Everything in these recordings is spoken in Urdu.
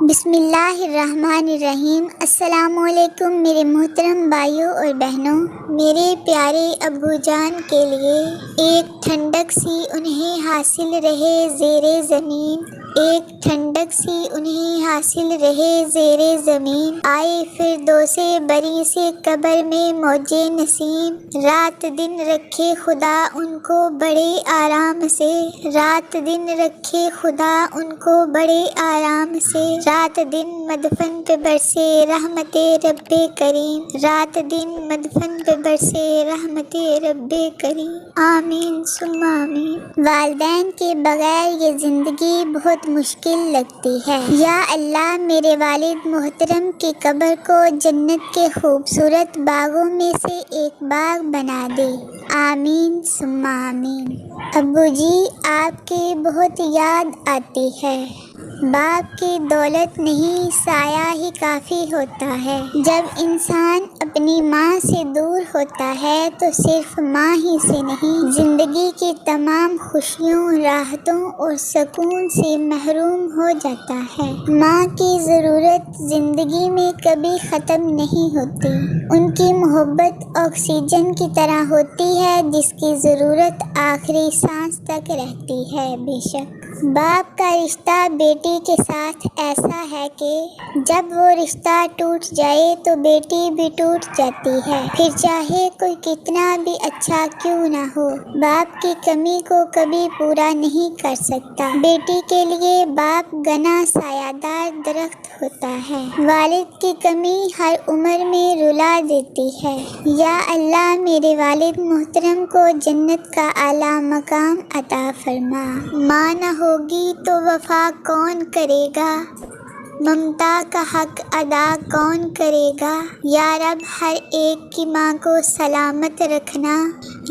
بسم اللہ الرحمن الرحیم۔ السلام علیکم میرے محترم بھائیوں اور بہنوں۔ میرے پیارے ابو جان کے لیے ایک ٹھنڈک سی انہیں حاصل رہے زیر زمین، ایک ٹھنڈک سی انہیں حاصل رہے زیر زمین، آئے فردوس بری سے قبر میں موج نسیم، رات دن رکھے خدا ان کو بڑے آرام سے، رات دن رکھے خدا ان کو بڑے آرام سے، رات دن مدفن پہ برسے رحمت رب کریم، رات دن مدفن پہ برسے رحمت رب کریم، آمین ثم آمین۔ والدین کے بغیر یہ زندگی بہت مشکل لگتی ہے۔ یا اللہ میرے والد محترم کی قبر کو جنت کے خوبصورت باغوں میں سے ایک باغ بنا دے، آمین ثم آمین۔ ابو جی آپ کی بہت یاد آتی ہے، باپ کی دولت نہیں سایہ ہی کافی ہوتا ہے۔ جب انسان اپنی ماں سے دور ہوتا ہے تو صرف ماں ہی سے نہیں، زندگی کی تمام خوشیوں، راحتوں اور سکون سے محروم ہو جاتا ہے۔ ماں کی ضرورت زندگی میں کبھی ختم نہیں ہوتی، ان کی محبت آکسیجن کی طرح ہوتی ہے جس کی ضرورت آخری سانس تک رہتی ہے۔ بے شک باپ کا رشتہ بیٹی کے ساتھ ایسا ہے کہ جب وہ رشتہ ٹوٹ جائے تو بیٹی بھی ٹوٹ جاتی ہے، پھر چاہے کوئی کتنا بھی اچھا کیوں نہ ہو، باپ کی کمی کو کبھی پورا نہیں کر سکتا۔ بیٹی کے لیے باپ گنا سایہ دار درخت ہوتا ہے، والد کی کمی ہر عمر میں رلا دیتی ہے۔ یا اللہ میرے والد محترم کو جنت کا اعلیٰ مقام عطا فرما۔ ماں نہ ہوگی تو وفا کون کرے گا، ممتا کا حق ادا کون کرے گا۔ یا رب ہر ایک کی ماں کو سلامت رکھنا،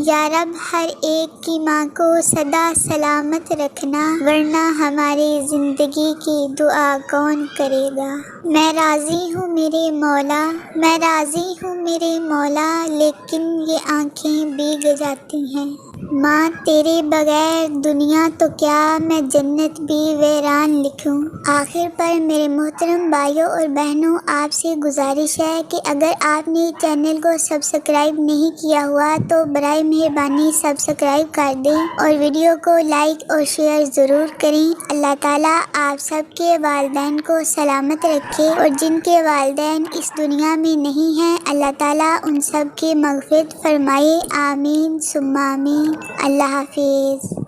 یا رب ہر ایک کی ماں کو سدا سلامت رکھنا، ورنہ ہماری زندگی کی دعا کون کرے گا۔ میں راضی ہوں میرے مولا، میں راضی ہوں میرے مولا، لیکن یہ آنکھیں بھیگ جاتی ہیں۔ ماں تیرے بغیر دنیا تو کیا میں جنت بھی ویران لکھوں۔ آخر پر میرے محترم بھائیوں اور بہنوں، آپ سے گزارش ہے کہ اگر آپ نے چینل کو سبسکرائب نہیں کیا ہوا تو برائے مہربانی سبسکرائب کر دیں اور ویڈیو کو لائک اور شیئر ضرور کریں۔ اللہ تعالیٰ آپ سب کے والدین کو سلامت رکھے، اور جن کے والدین اس دنیا میں نہیں ہیں اللہ تعالیٰ ان سب کی مغفرت فرمائے، آمین ثم آمین۔ اللہ حافظ۔